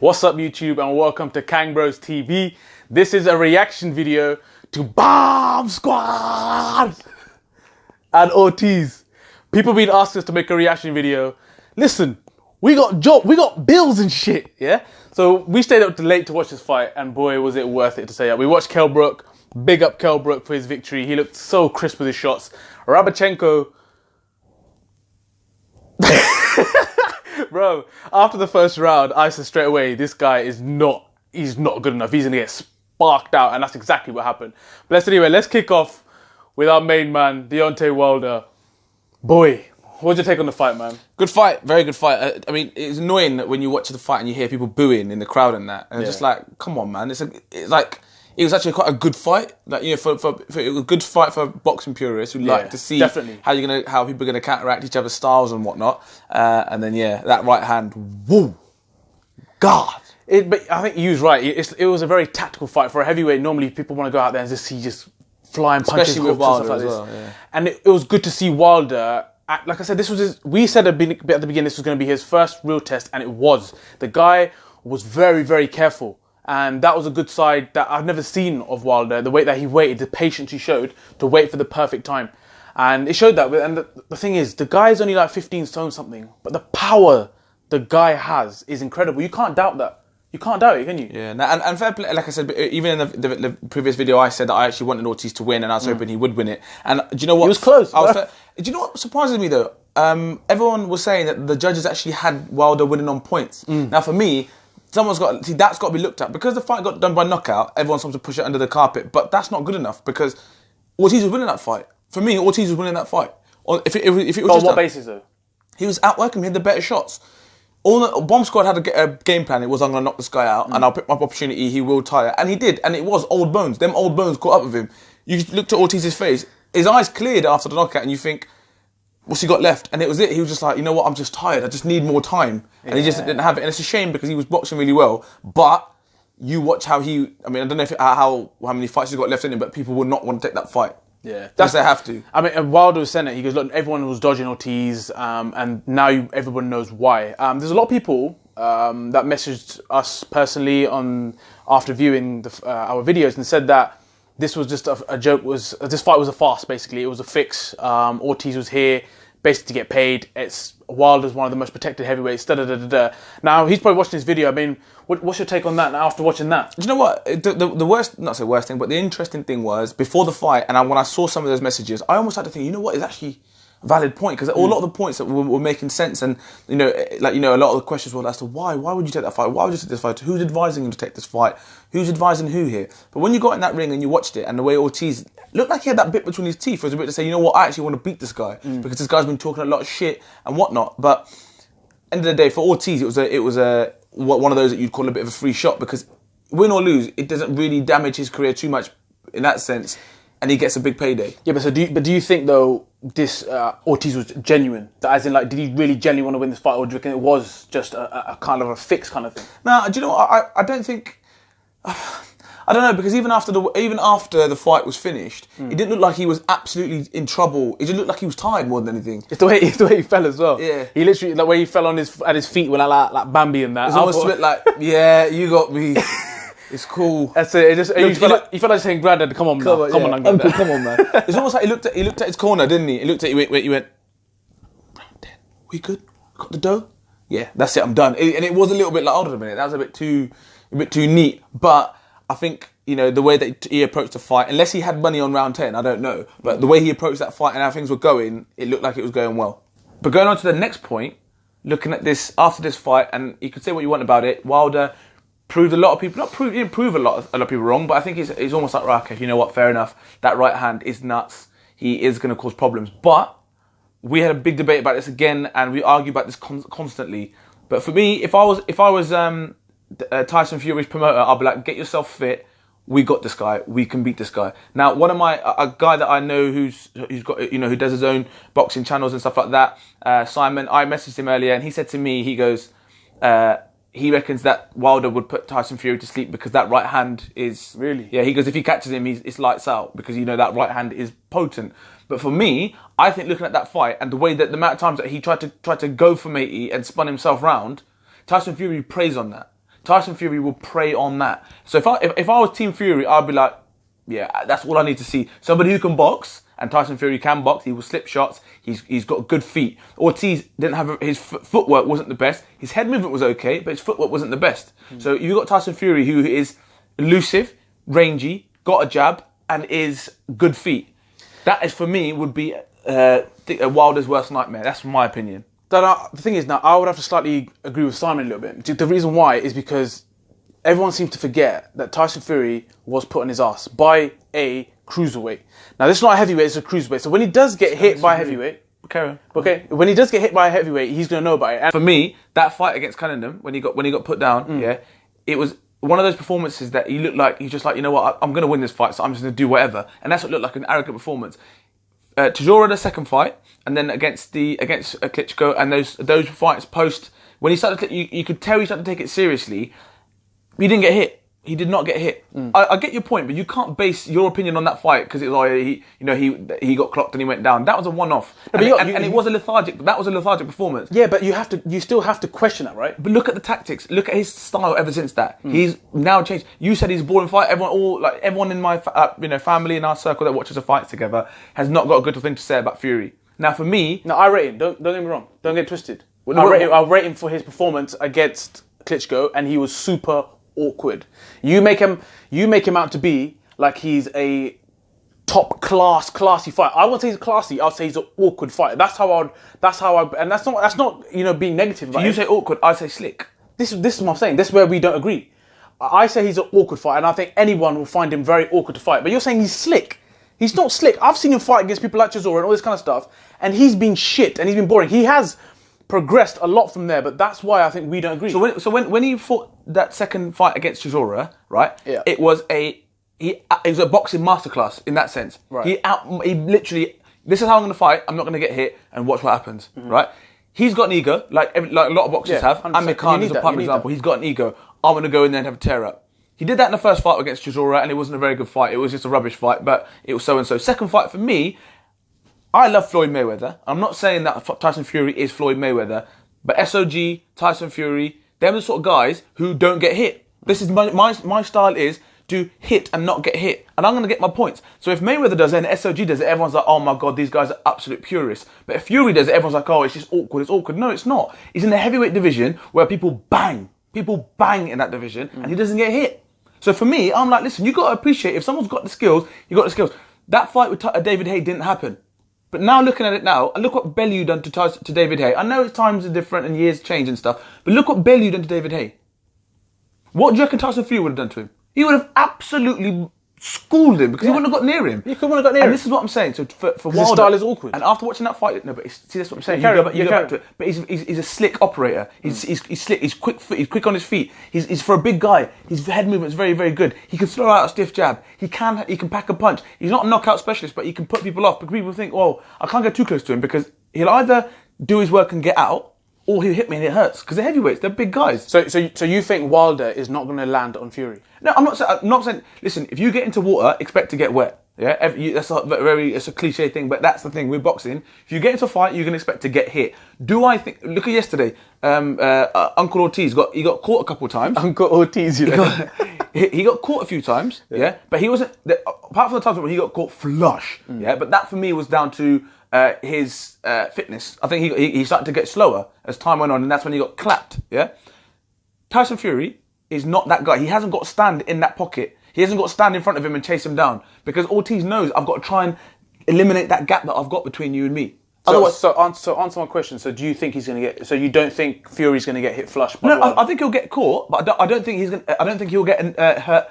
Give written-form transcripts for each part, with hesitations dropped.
What's up YouTube and welcome to KangBrosTV. This is a reaction video to Bomb Squad and Ortiz. People been asking us to make a reaction video. Listen, we got bills and shit, yeah? So we stayed up late to watch this fight and boy was it worth it to say that. We watched Kell Brook, big up Kell Brook for his victory. He looked so crisp with his shots. Rabachenko, bro, after the first round, I said straight away, this guy is not good enough. He's going to get sparked out, and that's exactly what happened. But let's kick off with our main man, Deontay Wilder. Boy, what'd you take on the fight, man? Good fight, very good fight. I mean, it's annoying that when you watch the fight and you hear people booing in the crowd and that, and it's just like, come on, man. It was actually quite a good fight. Like, you know, for it was a good fight for boxing purists who like to see definitely how people are gonna counteract each other's styles and whatnot. And then that right hand, woo, God. But I think you was right. It was a very tactical fight for a heavyweight. Normally, people want to go out there and just see flying punches, especially with Wilder and stuff like as this. well. Yeah. And it was good to see Wilder. Like I said, we said at the beginning this was going to be his first real test, and it was. The guy was very, very careful. And that was a good side that I've never seen of Wilder. The way that he waited, the patience he showed to wait for the perfect time. And it showed that. And the thing is, the guy is only like 15 stone something. But the power the guy has is incredible. You can't doubt that. You can't doubt it, can you? Yeah, and fair play, like I said, even in the previous video, I said that I actually wanted Ortiz to win, and I was hoping he would win it. And do you know what? He was close. Do you know what surprises me though? Everyone was saying that the judges actually had Wilder winning on points. Now for me, that's got to be looked at. Because the fight got done by knockout, everyone wants to push it under the carpet, but that's not good enough because Ortiz was winning that fight. For me, Ortiz was winning that fight. Or if it was on what basis though? He was outworking him, he had the better shots. Bomb Squad had a game plan. It was, I'm going to knock this guy out and I'll pick my opportunity, he will tire. And he did, and it was old bones. Them old bones caught up with him. You looked at Ortiz's face, his eyes cleared after the knockout and you think, what's he got left? And it was it. He was just like, you know what, I'm just tired. I just need more time. And he just didn't have it. And it's a shame because he was boxing really well. But you watch how I don't know how many fights he's got left in him, but people would not want to take that fight. Yeah. That's they have to. I mean, and Wilder was saying it. He goes, look, everyone was dodging Ortiz, and now everyone knows why. There's a lot of people that messaged us personally after viewing our videos and said that this was just a joke. This fight was a farce, basically. It was a fix. Ortiz was here basically to get paid. Wilder's one of the most protected heavyweights. Now, he's probably watching this video. I mean, what's your take on that after watching that? Do you know what? The worst, not the worst thing, but the interesting thing was, before the fight, and when I saw some of those messages, I almost had to think, you know what, it's actually a valid point, because a lot of the points that were making sense, and a lot of the questions were as to why would you take that fight? Why would you take this fight? Who's advising him to take this fight? Who's advising who here? But when you got in that ring and you watched it, and the way Ortiz looked like he had that bit between his teeth, it was a bit to say, you know what, I actually want to beat this guy because this guy's been talking a lot of shit and whatnot. But end of the day, for Ortiz, it was one of those that you'd call a bit of a free shot, because win or lose, it doesn't really damage his career too much in that sense, and he gets a big payday. Yeah, but do you think though this Ortiz was genuine? As in, like, did he really genuinely want to win this fight, or do you reckon it was just a kind of a fix kind of thing? No, do you know what? I don't think. I don't know, because even after the fight was finished, it didn't look like he was absolutely in trouble. It just looked like he was tired more than anything. It's the way he fell as well. Yeah, he literally, the way he fell at his feet when like Bambi and that. It's almost a bit like, yeah, you got me. It's cool. That's it. You felt like saying, "Granddad, come on, man. Come on, Uncle, come on, man." It's almost like he looked at his corner, didn't he? He looked at he went, "We good? Got the dough? Yeah, that's it. I'm done." And it was a little bit like, hold on a minute, that was a bit too neat. But I think, the way that he approached the fight, unless he had money on round 10, I don't know. But the way he approached that fight and how things were going, it looked like it was going well. But going on to the next point, looking at this after this fight, and you could say what you want about it, Wilder proved a lot of people, he didn't prove a lot of people wrong, but I think he's almost like, right, okay, you know what, fair enough. That right hand is nuts. He is going to cause problems. But we had a big debate about this again, and we argue about this constantly. But for me, if I was Tyson Fury's promoter, I'll be like, get yourself fit. We got this guy. We can beat this guy. Now, a guy that I know who's got, who does his own boxing channels and stuff like that, Simon, I messaged him earlier and he said to me, he goes, he reckons that Wilder would put Tyson Fury to sleep because that right hand is... Really? Yeah, he goes, if he catches him, it's lights out because, that right hand is potent. But for me, I think looking at that fight and the way that the amount of times that he tried to go for Matey and spun himself round, Tyson Fury preys on that. Tyson Fury will prey on that. So if I was Team Fury, I'd be like, yeah, that's all I need to see. Somebody who can box, and Tyson Fury can box. He will slip shots. He's got good feet. Ortiz didn't have his footwork wasn't the best. His head movement was okay, but his footwork wasn't the best. So you've got Tyson Fury who is elusive, rangy, got a jab, and is good feet. That is for me would be Wilder's worst nightmare. That's my opinion. The thing is, now I would have to slightly agree with Simon a little bit. The reason why is because everyone seems to forget that Tyson Fury was put on his ass by a cruiserweight. Now, this is not a heavyweight, it's a cruiserweight. So when he does get hit by a heavyweight, when he does get hit by a heavyweight, he's going to know about it. And for me, that fight against Cunningham, when he got put down, it was one of those performances that he looked like, he's just like, you know what, I'm going to win this fight, so I'm just going to do whatever. And that's what looked like an arrogant performance. Chisora, the second fight, and then against Klitschko, and those fights post, when he started, you could tell he started to take it seriously. He didn't get hit. He did not get hit. I get your point, but you can't base your opinion on that fight because it was he got clocked and he went down. That was a one-off, and it was a lethargic. That was a lethargic performance. Yeah, but you still have to question that, right? But look at the tactics. Look at his style ever since that. He's now changed. You said he's a boring fight. Everyone in my family in our circle that watches the fights together has not got a good thing to say about Fury. Now for me, no, I rate him. Don't get me wrong. Don't get twisted. I rate him for his performance against Klitschko, and he was super awkward. You make him out to be like he's a top classy fighter. I won't say he's classy. I'll say he's an awkward fighter. That's how I. And that's not being negative. So you say awkward. I say slick. This is what I'm saying. This is where we don't agree. I say he's an awkward fighter, and I think anyone will find him very awkward to fight. But you're saying he's slick. He's not slick. I've seen him fight against people like Chisora and all this kind of stuff, and he's been shit and he's been boring. He has progressed a lot from there, but that's why I think we don't agree. So when he fought that second fight against Chisora, right? Yeah. It was a boxing masterclass in that sense. Right. He literally, this is how I'm going to fight. I'm not going to get hit, and watch what happens. Right? He's got an ego, like a lot of boxers have. Amir Khan is a prime example. He's got an ego. I'm going to go in there and have a tear up. He did that in the first fight against Chisora, and it wasn't a very good fight. It was just a rubbish fight, but it was so and so. Second fight for me, I love Floyd Mayweather. I'm not saying that Tyson Fury is Floyd Mayweather. But SOG, Tyson Fury, they're the sort of guys who don't get hit. This is my style is to hit and not get hit. And I'm going to get my points. So if Mayweather does it and SOG does it, everyone's like, oh my God, these guys are absolute purists. But if Fury does it, everyone's like, oh, it's just awkward, it's awkward. No, it's not. He's in the heavyweight division where people bang in that division and he doesn't get hit. So for me, I'm like, listen, you got to appreciate if someone's got the skills, you got the skills. That fight with David Haye didn't happen. But now looking at it now, and look what Bellew done to David Haye. I know times are different and years change and stuff, but look what Bellew done to David Haye. What do you reckon Tyson Fury would have done to him? He would have absolutely schooled him because he wouldn't have got near him. He wouldn't have got near him. And this is what I'm saying. So for Wilder, his style is awkward. And after watching that fight, no, but see, that's what I'm saying. You go back to it. But he's a slick operator. He's slick. He's quick. He's quick on his feet. He's for a big guy. His head movement's very, very good. He can throw out a stiff jab. He can pack a punch. He's not a knockout specialist, but he can put people off. Because people think, well, I can't get too close to him because he'll either do his work and get out, or he'll hit me and it hurts. Because they're heavyweights, they're big guys. So you think Wilder is not going to land on Fury? No, I'm not saying. Listen, if you get into water, expect to get wet. Yeah, that's it's a cliche thing, but that's the thing with boxing. If you get into a fight, you can expect to get hit. Do I think? Look at yesterday. Uncle Ortiz got caught a couple of times. Uncle Ortiz, you know. He got caught a few times. Yeah, but he wasn't. Apart from the times when he got caught flush. Yeah, but that for me was down to his fitness. I think he started to get slower as time went on, and that's when he got clapped. Yeah, Tyson Fury is not that guy. He hasn't got to stand in that pocket. He hasn't got to stand in front of him and chase him down because Ortiz knows I've got to try and eliminate that gap that I've got between you and me. So answer my question. So do you think he's going to get? So you don't think Fury's going to get hit flush? No, I think he'll get caught, but I don't think he's going. I don't think he'll get hurt.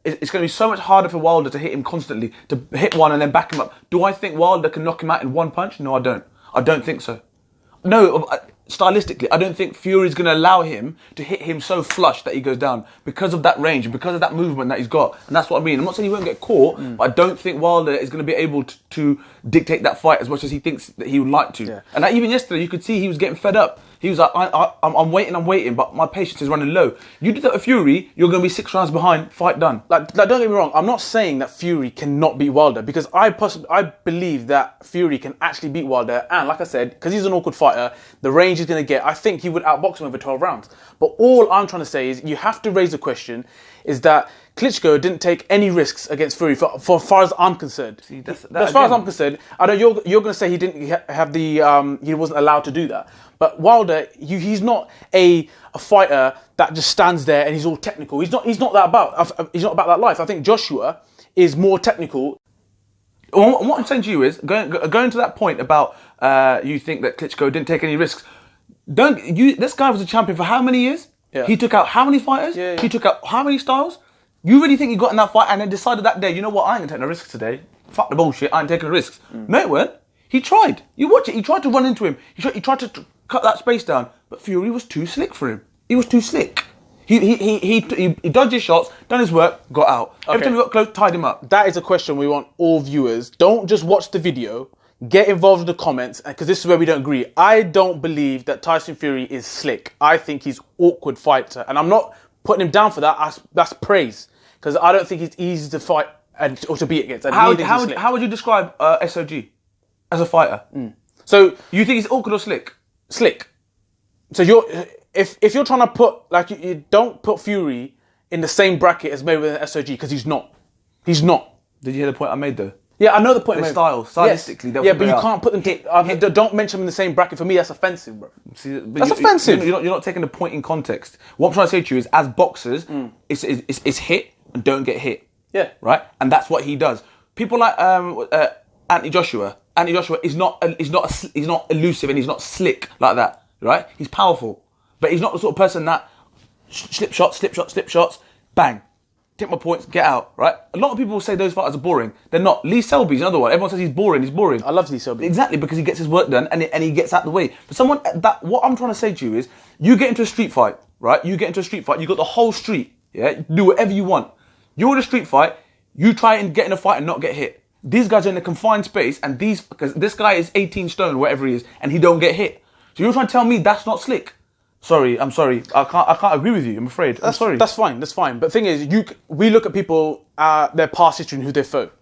It's going to be so much harder for Wilder to hit him constantly, to hit one and then back him up. Do I think Wilder can knock him out in one punch? No, I don't. I don't think so. No, stylistically, I don't think Fury's going to allow him to hit him so flush that he goes down because of that range and because of that movement that he's got. And that's what I mean. I'm not saying he won't get caught, but I don't think Wilder is going to be able to dictate that fight as much as he thinks that he would like to. Yeah. And even yesterday, you could see he was getting fed up. He was like, I'm waiting, but my patience is running low. You did that with Fury, you're going to be 6 rounds behind, fight done. Like, don't get me wrong, I'm not saying that Fury cannot beat Wilder, because I believe that Fury can actually beat Wilder, and like I said, because he's an awkward fighter, the range he's going to get, I think he would outbox him over 12 rounds. But all I'm trying to say is, you have to raise the question, is that Klitschko didn't take any risks against Fury for as far as I'm concerned. See, as far as I'm concerned, I know you're going to say he didn't have the, he wasn't allowed to do that. But Wilder, he's not a fighter that just stands there and he's all technical. He's not about that life. I think Joshua is more technical. What I'm saying to you is, going to that point about you think that Klitschko didn't take any risks. This guy was a champion for how many years? Yeah. He took out how many fighters? Yeah. He took out how many styles? You really think he got in that fight and then decided that day, you know what, I ain't going to take no risks today. Fuck the bullshit, I ain't taking risks. No, it weren't. He tried. You watch it. He tried to run into him. He tried to cut that space down. But Fury was too slick for him. He was too slick. He dodged his shots, done his work, got out. Okay. Every time he got close, tied him up. That is a question we want all viewers. Don't just watch the video. Get involved in the comments, because this is where we don't agree. I don't believe that Tyson Fury is slick. I think he's awkward fighter. And I'm not putting him down for that. That's praise. Because I don't think he's easy to fight or to beat against. How would you describe SOG as a fighter? So you think he's awkward or slick? Slick. So if you're trying to put, like, you don't put Fury in the same bracket as Mayweather and SOG, because he's not. He's not. Did you hear the point I made though? Yeah, I know the point. The style, stylistically. Yes. Yeah, but you can't put them. Don't mention them in the same bracket. For me, that's offensive, bro. See, that's offensive. You're not taking the point in context. What I'm trying to say to you is, as boxers, it's hit and don't get hit. Yeah. Right? And that's what he does. People like Anthony Joshua. Anthony Joshua is not elusive and he's not slick like that. Right? He's powerful, but he's not the sort of person that slip shots, bang. Take my points, get out, right? A lot of people will say those fighters are boring. They're not. Lee Selby's another one. Everyone says he's boring. I love Lee Selby. Exactly, because he gets his work done and he gets out the way. But what I'm trying to say to you is, you get into a street fight, right? You got the whole street, yeah? Do whatever you want. You're in a street fight, you try and get in a fight and not get hit. These guys are in a confined space, and because this guy is 18 stone, whatever he is, and he don't get hit. So you're trying to tell me that's not slick? I'm sorry. I can't agree with you. I'm afraid. I'm sorry. That's fine. But the thing is, we look at people, their past history and who they fought.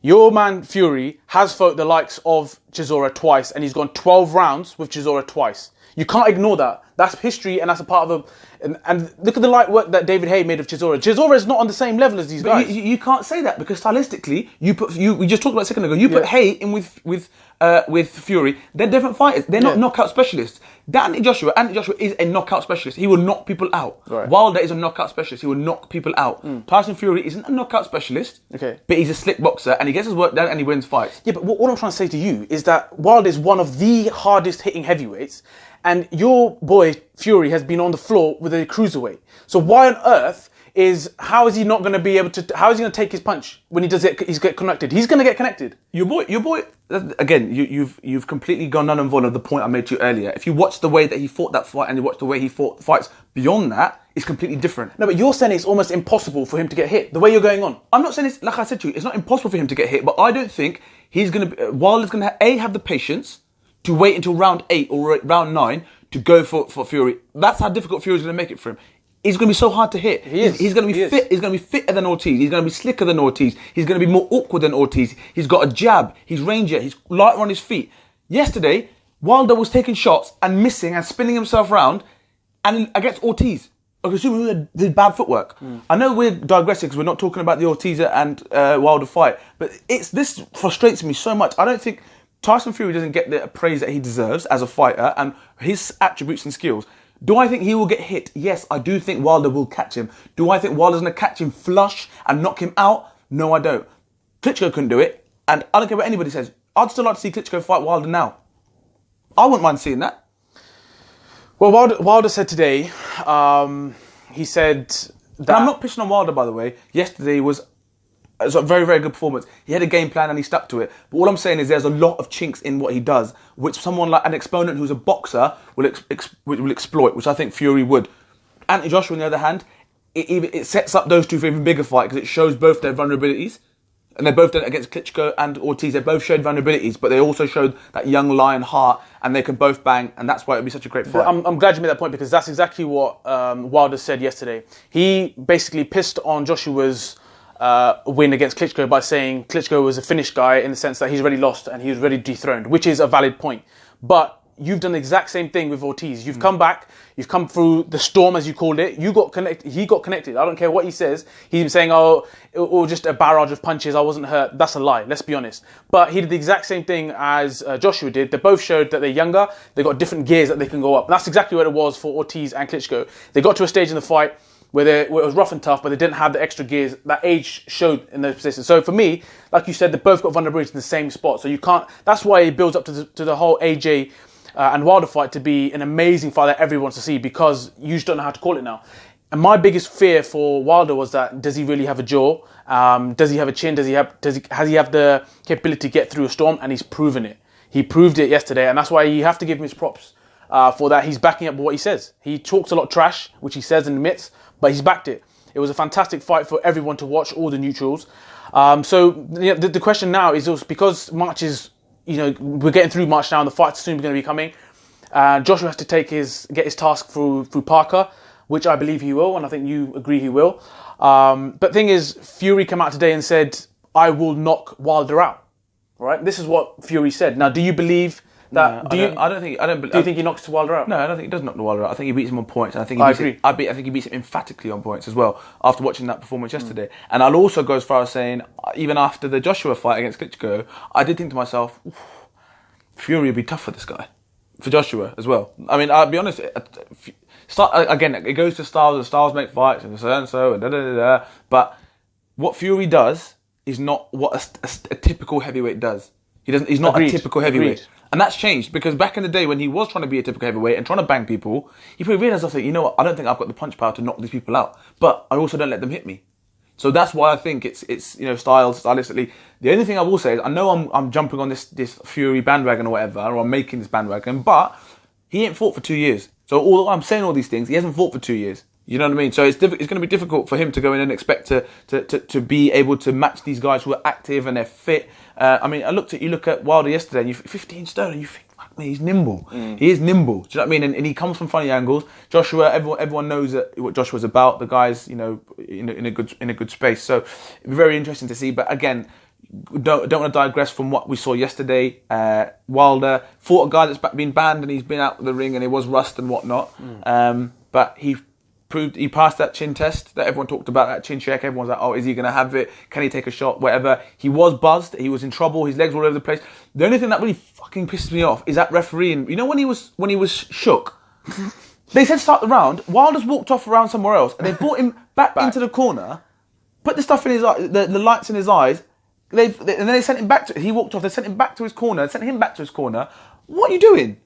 Your man Fury has fought the likes of Chisora twice, and he's gone 12 rounds with Chisora twice. You can't ignore that. That's history, and that's a part of and look at the light work that David Haye made of Chisora. Chisora is not on the same level as these guys. You can't say that, because stylistically, we just talked about a second ago. You put Haye in with Fury. They're different fighters. They're not knockout specialists. Anthony Joshua is a knockout specialist. He will knock people out. Right. Wilder is a knockout specialist. He will knock people out. Tyson Fury isn't a knockout specialist. Okay. But he's a slick boxer, and he gets his work done and he wins fights. Yeah, but what I'm trying to say to you is that Wilder is one of the hardest hitting heavyweights, and your boy Fury has been on the floor with a cruiserweight. So why on earth how is he not going to be able to? How is he going to take his punch when he does it? He's get connected. He's going to get connected. Your boy. Again, you've completely gone none and void of the point I made to you earlier. If you watch the way that he fought that fight and you watch the way he fought fights beyond that, it's completely different. No, but you're saying it's almost impossible for him to get hit. The way you're going on. I'm not saying it's, like I said to you, it's not impossible for him to get hit, but I don't think Wilder's going to have the patience to wait until round 8 or round 9 to go for Fury. That's how difficult Fury's going to make it for him. He's going to be so hard to hit. He's going to be fit. He's going to be fitter than Ortiz. He's going to be slicker than Ortiz. He's going to be more awkward than Ortiz. He's got a jab. He's rangier. He's lighter on his feet. Yesterday, Wilder was taking shots and missing and spinning himself around, and against Ortiz. I'm assuming he had bad footwork. I know we're digressing because we're not talking about the Ortiz and Wilder fight, but this frustrates me so much. I don't think Tyson Fury doesn't get the praise that he deserves as a fighter and his attributes and skills. Do I think he will get hit? Yes, I do think Wilder will catch him. Do I think Wilder's going to catch him flush and knock him out? No, I don't. Klitschko couldn't do it, and I don't care what anybody says. I'd still like to see Klitschko fight Wilder now. I wouldn't mind seeing that. Well, Wilder said today, he said that... And I'm not pissing on Wilder, by the way. Yesterday was a very, very good performance. He had a game plan and he stuck to it. But all I'm saying is there's a lot of chinks in what he does, which someone like an exponent who's a boxer will exploit, which I think Fury would. Anthony Joshua, on the other hand, it sets up those two for an even bigger fight because it shows both their vulnerabilities. And they both done it against Klitschko and Ortiz. They both showed vulnerabilities, but they also showed that young lion heart, and they can both bang, and that's why it'd be such a great fight. I'm glad you made that point, because that's exactly what Wilder said yesterday. He basically pissed on Joshua's win against Klitschko by saying Klitschko was a finished guy in the sense that he's already lost and he was already dethroned, which is a valid point. But you've done the exact same thing with Ortiz. You've come back, you've come through the storm, as you called it. You got connected. He got connected. I don't care what he says. He's been saying, oh, or just a barrage of punches, I wasn't hurt. That's a lie, let's be honest. But he did the exact same thing as Joshua did. They both showed that they're younger. They got different gears that they can go up. And that's exactly what it was for Ortiz and Klitschko. They got to a stage in the fight where it was rough and tough, but they didn't have the extra gears that age showed in those positions. So for me, like you said, they both got vulnerability in the same spot. So you can't. That's why it builds up to the whole AJ and Wilder fight to be an amazing fight that everyone wants to see, because you just don't know how to call it now. And my biggest fear for Wilder was that, does he really have a jaw? Does he have a chin? Has he have the capability to get through a storm? And he's proven it. He proved it yesterday, and that's why you have to give him his props for that. He's backing up what he says. He talks a lot of trash, which he says and admits, but he's backed it. It was a fantastic fight for everyone to watch, all the neutrals. So the question now is also, because March is, we're getting through March now, and the fight's soon going to be coming. Joshua has to get his task through Parker, which I believe he will, and I think you agree he will. But thing is, Fury came out today and said, I will knock Wilder out. Right? This is what Fury said. Now, do you believe that? Do you think he knocks Wilder out? No, I don't think he does knock the Wilder out. I think he beats him on points. And I agree. I think he beats him emphatically on points as well, after watching that performance yesterday. And I'll also go as far as saying, even after the Joshua fight against Klitschko, I did think to myself, Fury would be tough for this guy. For Joshua as well. I mean, I'll be honest, again, it goes to styles, and styles make fights, and so, and da-da-da-da. But what Fury does is not what a typical heavyweight does. He's not a typical heavyweight. Agreed. And that's changed, because back in the day when he was trying to be a typical heavyweight and trying to bang people, he probably realised, I think, you know what, I don't think I've got the punch power to knock these people out, but I also don't let them hit me. So that's why I think it's stylistically. The only thing I will say is, I know I'm jumping on this Fury bandwagon or whatever, or I'm making this bandwagon, but he ain't fought for 2 years. So although I'm saying all these things, he hasn't fought for 2 years. You know what I mean? So it's going to be difficult for him to go in and expect to be able to match these guys who are active and they're fit. I mean, you look at Wilder yesterday, and you 15 stone, and you think, fuck me, he's nimble. He is nimble. Do you know what I mean? And he comes from funny angles. Joshua, everyone knows what Joshua's about. The guy's, in a good space. So very interesting to see. But again, don't want to digress from what we saw yesterday. Wilder fought a guy that's been banned, and he's been out of the ring, and it was rust and whatnot. But he passed that chin test that everyone talked about, that chin check. Everyone's like, oh, is he going to have it? Can he take a shot? Whatever. He was buzzed. He was in trouble. His legs were all over the place. The only thing that really fucking pisses me off is that referee. And when he was shook, they said start the round. Wilder's walked off around somewhere else, and they brought him back into the corner, put the stuff in his eye, the lights in his eyes. And then they sent him back he walked off. They sent him back to his corner. Sent him back to his corner. What are you doing?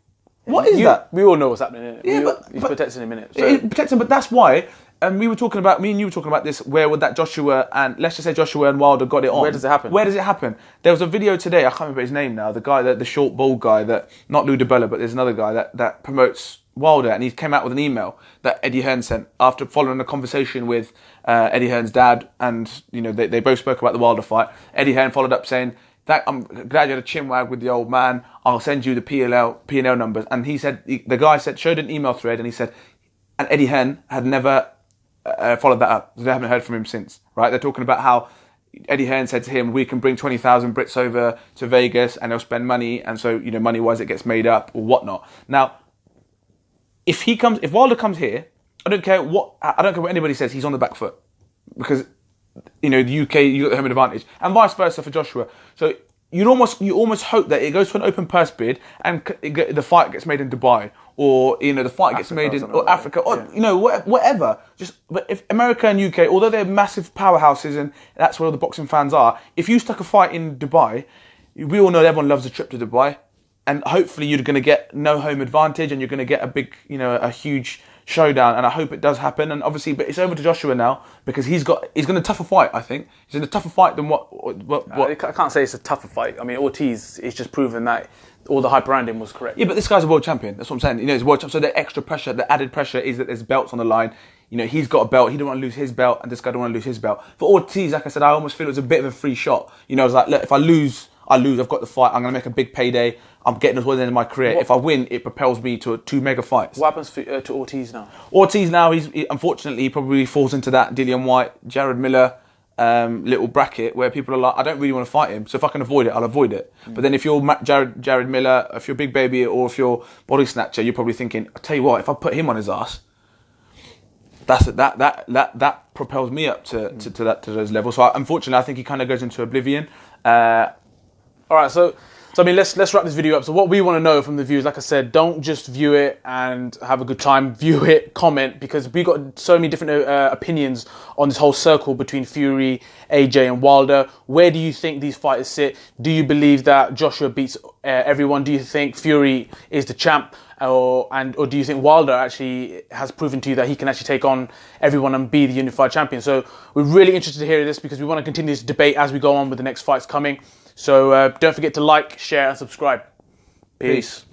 What is that? We all know what's happening. Yeah, he's protecting him in it. So. It protects him, but that's why. And me and you were talking about this. Where would that Joshua and let's just say Joshua and Wilder got it on? Where does it happen? Where does it happen? There was a video today. I can't remember his name now. The guy, the short bald guy, that not Lou DiBella, but there's another guy that promotes Wilder, and he came out with an email that Eddie Hearn sent after following a conversation with Eddie Hearn's dad, and they both spoke about the Wilder fight. Eddie Hearn followed up saying, I'm glad you had a chinwag with the old man. I'll send you the P&L numbers. And he said, the guy showed an email thread, and he said, and Eddie Hearn had never followed that up. They haven't heard from him since, right? They're talking about how Eddie Hearn said to him, we can bring 20,000 Brits over to Vegas and they'll spend money. And so, money-wise, it gets made up or whatnot. Now, if Wilder comes here, I don't care what anybody says, he's on the back foot. Because the UK, you got the home advantage, and vice versa for Joshua. So you almost hope that it goes for an open purse bid, and the fight gets made in Dubai, or the fight gets made in Africa, or whatever. But if America and UK, although they're massive powerhouses and that's where all the boxing fans are, if you stuck a fight in Dubai, we all know that everyone loves a trip to Dubai, and hopefully you're going to get no home advantage, and you're going to get a big, a huge showdown, and I hope it does happen. And obviously, but it's over to Joshua now, because he's going to tougher fight. I think he's in a tougher fight than what. I can't say it's a tougher fight. I mean, Ortiz is just proven that all the hype around him was correct. Yeah, but this guy's a world champion. That's what I'm saying. He's a world champion. So the extra pressure, the added pressure is that there's belts on the line. You know, he's got a belt. He don't want to lose his belt, and this guy don't want to lose his belt. For Ortiz, like I said, I almost feel it was a bit of a free shot. You know, I was like, look, if I lose, I lose. I've got the fight. I'm going to make a big payday. I'm getting towards the end of my career. If I win, it propels me to 2 mega fights. What happens to Ortiz now? Ortiz now, unfortunately, he probably falls into that Dillian White, Jared Miller little bracket where people are like, I don't really want to fight him, so if I can avoid it, I'll avoid it. But then if you're Jared Miller, if you're Big Baby, or if you're Body Snatcher, you're probably thinking, I tell you what, if I put him on his ass, that propels me up to those levels. So unfortunately, I think he kind of goes into oblivion. All right, so I mean, let's wrap this video up. So what we want to know from the viewers, like I said, don't just view it and have a good time. View it, comment, because we got so many different opinions on this whole circle between Fury, AJ, and Wilder. Where do you think these fighters sit? Do you believe that Joshua beats everyone? Do you think Fury is the champ? Or do you think Wilder actually has proven to you that he can actually take on everyone and be the unified champion? So we're really interested to hear this, because we want to continue this debate as we go on with the next fights coming. So don't forget to like, share, and subscribe. Peace.